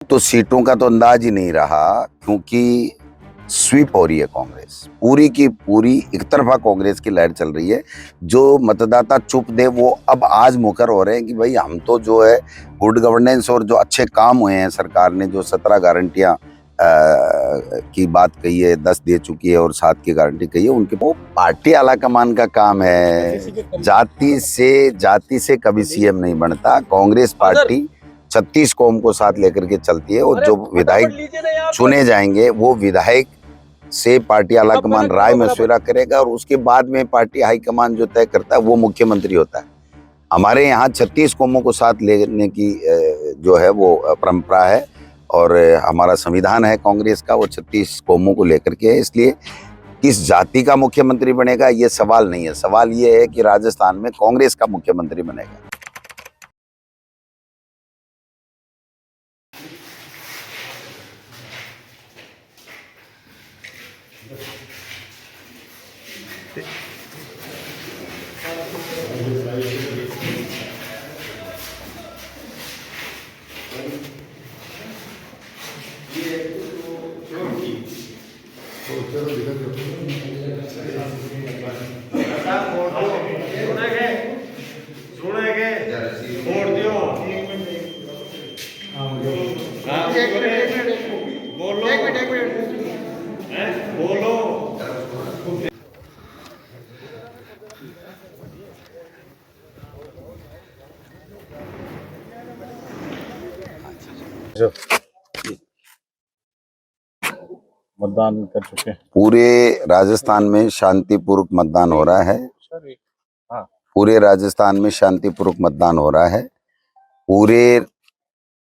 तो सीटों का तो अंदाज ही नहीं रहा, क्योंकि स्वीप हो रही है कांग्रेस पूरी की पूरी। एक तरफा कांग्रेस की लहर चल रही है। जो मतदाता चुप दे वो अब आज मुखर हो रहे हैं कि भाई हम तो जो है गुड गवर्नेंस और जो अच्छे काम हुए हैं, सरकार ने जो 17 गारंटियां की बात कही है, 10 दे चुकी है और 7 की गारंटी कही है, उनके वो पार्टी आला कमान का काम है। जाति से कभी सीएम नहीं बनता। कांग्रेस पार्टी 36 कौम को साथ लेकर के चलती है और जो विधायक चुने जाएंगे वो विधायक से पार्टी आलाकमान राय मशविरा करेगा और उसके बाद में पार्टी हाईकमान जो तय करता है वो मुख्यमंत्री होता है। हमारे यहाँ 36 कौमों को साथ लेने की जो है वो परंपरा है और हमारा संविधान है कांग्रेस का, वो 36 कौमों को लेकर के है। इसलिए किस जाति का मुख्यमंत्री बनेगा ये सवाल नहीं है। सवाल ये है कि राजस्थान में कांग्रेस का मुख्यमंत्री बनेगा। मतदान कर चुके हैं। पूरे राजस्थान में शांतिपूर्वक मतदान हो रहा है। हाँ। पूरे राजस्थान में शांतिपूर्वक मतदान हो रहा है। पूरे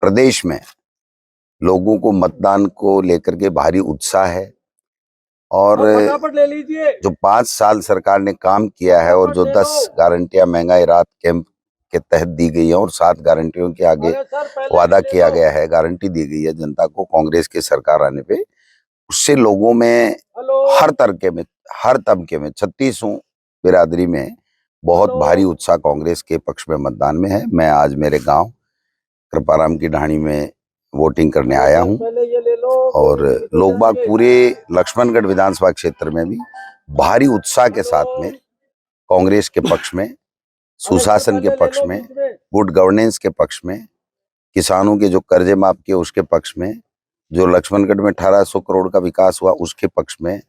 प्रदेश में लोगों को मतदान को लेकर के भारी उत्साह है और ले लीजिए। जो 5 साल सरकार ने काम किया है और जो 10 गारंटियां महंगाई राहत कैंप के तहत दी गई है और 7 गारंटियों के आगे वादा किया गया है, गारंटी दी गई है जनता को कांग्रेस की सरकार आने पे, उससे लोगों में हर तबके में 36 बिरादरी में बहुत भारी उत्साह कांग्रेस के पक्ष में मतदान में है। मैं आज मेरे गांव कृपाराम की ढाणी में वोटिंग करने आया हूं और लोग बाग पूरे लक्ष्मणगढ़ विधानसभा क्षेत्र में भी भारी उत्साह के साथ में कांग्रेस के पक्ष में, सुशासन के पक्ष में, गुड गवर्नेंस के पक्ष में, किसानों के जो कर्जे माफ किए उसके पक्ष में, जो लक्ष्मणगढ़ में 1800 करोड़ का विकास हुआ उसके पक्ष में,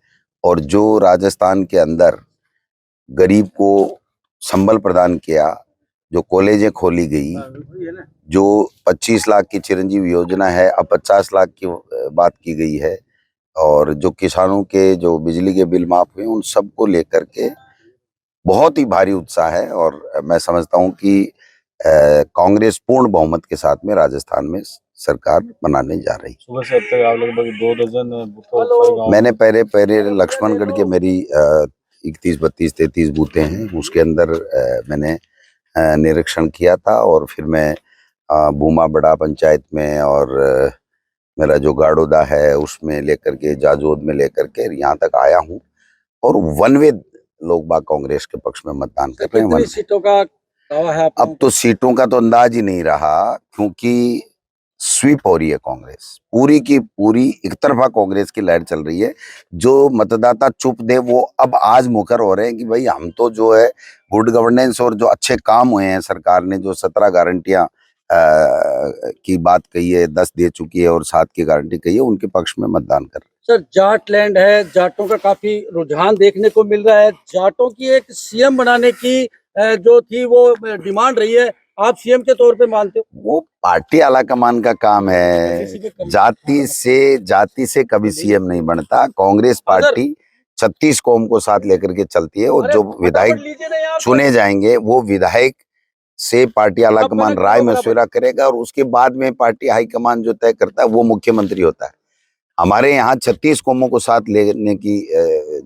और जो राजस्थान के अंदर गरीब को संबल प्रदान किया, जो कॉलेजें खोली गई, जो 25 लाख की चिरंजीवी योजना है अब 50 लाख की बात की गई है, और जो किसानों के जो बिजली के बिल माफ हुए उन सब को लेकर के बहुत ही भारी उत्साह है। और मैं समझता हूं कि कांग्रेस पूर्ण बहुमत के साथ में राजस्थान में सरकार बनाने जा रही है। सुबह से अब तक आप लगभग 2 दर्जन मैंने पहले लक्ष्मणगढ़ के मेरी 31, 32, 33 बूथें हैं, उसके अंदर मैंने निरीक्षण किया था और फिर मैं भूमा बड़ा पंचायत में और मेरा जो गाड़ोदा है उसमें लेकर के, जाजोद में लेकर के यहाँ तक आया हूँ और वन वे लोग बाग कांग्रेस के पक्ष में मतदान कर रहे हैं। कितनी सीटों का दावा है आपका? अब तो सीटों का तो अंदाज ही नहीं रहा, क्योंकि स्वीप हो रही है कांग्रेस पूरी की पूरी। एक तरफा कांग्रेस की लहर चल रही है। जो मतदाता चुप दे वो अब आज मुखर हो रहे हैं कि भाई हम तो जो है गुड गवर्नेंस और जो अच्छे काम हुए हैं, सरकार ने जो 17 गारंटियां की बात कही है, 10 दे चुकी है और 7 की गारंटी कही है, उनके पक्ष में मतदान कर रहे हैं। सर, जाट लैंड है, जाटों का काफी रुझान देखने को मिल रहा है। जाटों की एक सीएम बनाने की जो थी वो डिमांड रही है, आप सीएम के तौर पे मानते हो? वो पार्टी आलाकमान का काम है। जाति से कभी सीएम नहीं बनता। कांग्रेस पार्टी 36 कौम को साथ लेकर के चलती है और जो विधायक चुने जाएंगे वो विधायक से पार्टी आलाकमान राय मशविरा करेगा और उसके बाद में पार्टी हाईकमान जो तय करता है वो मुख्यमंत्री होता है। हमारे यहाँ 36 कौमों को साथ लेने की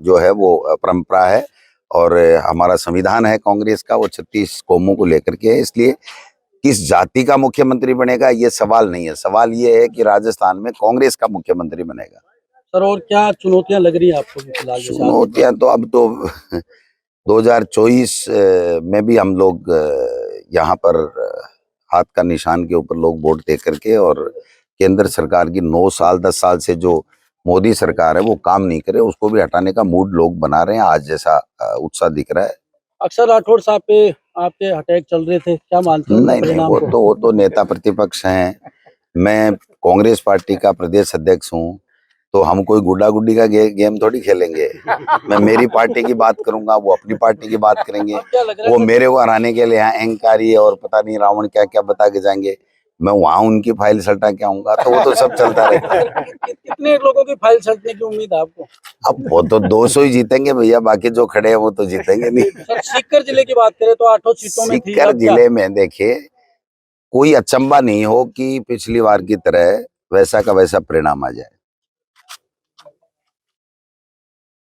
जो है वो परंपरा है और हमारा संविधान है कांग्रेस का, वो 36 कौमों को लेकर के है। इसलिए किस जाति का मुख्यमंत्री बनेगा ये सवाल नहीं है। सवाल ये है कि राजस्थान में कांग्रेस का मुख्यमंत्री बनेगा। सर, और क्या चुनौतियां लग रही है आपको फिलहाल? चुनौतियां तो अब तो 2024 में भी हम लोग यहाँ पर हाथ का निशान के ऊपर लोग वोट दे करके और केंद्र सरकार की 9 साल 10 साल से जो मोदी सरकार है वो काम नहीं करे, उसको भी हटाने का मूड लोग बना रहे हैं। आज जैसा उत्साह दिख रहा है। अक्सर राठौड़ साहब पे आपके अटैक चल रहे थे, क्या मानते हो नहीं नहीं, परिणाम को? वो तो नेता प्रतिपक्ष हैं। मैं कांग्रेस पार्टी का प्रदेश अध्यक्ष हूँ, तो हम कोई गुड्डा गुड्डी का गेम थोड़ी खेलेंगे। मैं मेरी पार्टी की बात करूंगा, वो अपनी पार्टी की बात करेंगे। अब क्या लग रहा है वो कि मेरे को हराने के लिए यहाँ अहंकारी और पता नहीं रावण क्या क्या बता के जाएंगे, मैं वहां उनकी फाइल सल्टा के आऊंगा, तो वो तो सब चलता रहता है। कितने लोगों की फाइल सल्टने की उम्मीद है आपको? अब वो तो 200 ही जीतेंगे भैया, बाकी जो खड़े हैं वो तो जीतेंगे नहीं। सर सीकर जिले की बात करें तो 8 सीटों में थी, सीकर अब क्या? जिले में देखिए, कोई अचंबा नहीं हो कि पिछली बार की तरह वैसा का वैसा परिणाम आ जाए।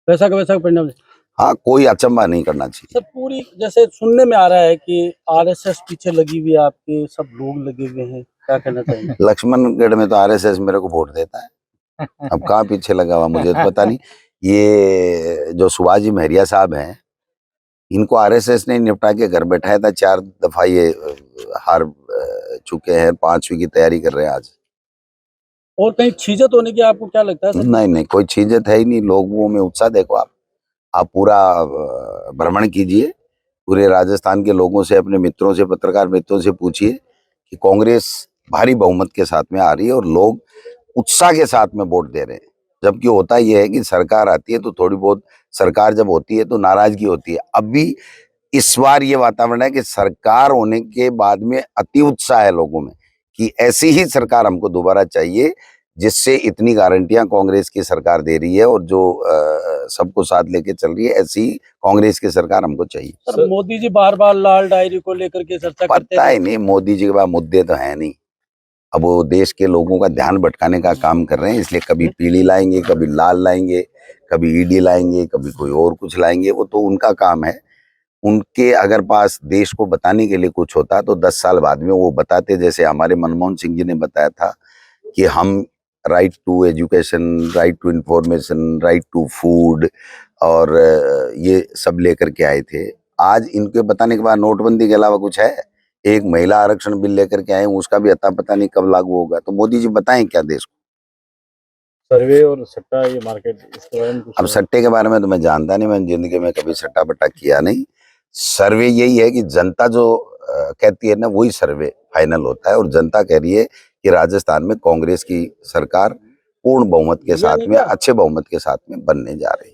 वैसा का वैसा परिणाम। हाँ, कोई अचंबा नहीं करना चाहिए। सर पूरी जैसे सुनने में आ रहा है कि आरएसएस पीछे लगी हुई है आपके, सब लोग लगे हुए हैं, क्या कहना चाहेंगे? लक्ष्मणगढ़ में तो आरएसएस मेरे को वोट देता है, अब कहाँ पीछे लगा हुआ मुझे तो पता नहीं। ये जो सुभाष जी महरिया साहब हैं, इनको आरएसएस ने निपटा के घर बैठाया था। 4 दफा ये हार चुके हैं, 5वीं की तैयारी कर रहे हैं आज। और कहीं छीजत होने की आपको क्या लगता है सर? नहीं नहीं, कोई चीजें है ही नहीं। लोगों में उत्साह देखो आप पूरा भ्रमण कीजिए, पूरे राजस्थान के लोगों से, अपने मित्रों से, पत्रकार मित्रों से पूछिए कि कांग्रेस भारी बहुमत के साथ में आ रही है और लोग उत्साह के साथ में वोट दे रहे हैं। जबकि होता यह है कि सरकार आती है तो थोड़ी बहुत, सरकार जब होती है तो नाराजगी होती है। अभी इस बार ये वातावरण है कि सरकार होने के बाद में अति उत्साह है लोगों में कि ऐसी ही सरकार हमको दोबारा चाहिए, जिससे इतनी गारंटियां कांग्रेस की सरकार दे रही है और जो सबको साथ लेके चल रही है, ऐसी कांग्रेस की सरकार हमको चाहिए। सर मोदी जी बार बार लाल डायरी को लेकर के चर्चा करते पता हैं। ही नहीं, मोदी जी के पास मुद्दे तो है नहीं। अब वो देश के लोगों का ध्यान भटकाने का काम कर रहे हैं, इसलिए कभी पीली लाएंगे, कभी लाल लाएंगे, कभी ईडी लाएंगे, कभी कोई और कुछ लाएंगे। वो तो उनका काम है। उनके अगर पास देश को बताने के लिए कुछ होता तो 10 साल बाद में वो बताते, जैसे हमारे मनमोहन सिंह जी ने बताया था कि हम right to education, right to information, right to food और ये सब लेकर के आए थे। आज इनके बताने के बाद नोटबंदी के अलावा कुछ है? एक महिला आरक्षण बिल लेकर के आए, उसका भी अता पता नहीं कब लागू होगा। तो मोदी जी बताएं क्या देश को? सर्वे और सट्टा, ये मार्केट, इसके बारे में कुछ? अब सट्टे के बारे में तो मैं जानता नहीं, मैंने जिंदगी में कभी सट्टा बट्टा किया नहीं। सर्वे यही है कि जनता जो कहती है ना, वही सर्वे फाइनल होता है। और जनता कह रही है कि राजस्थान में कांग्रेस की सरकार पूर्ण बहुमत के साथ में, अच्छे बहुमत के साथ में बनने जा रही है।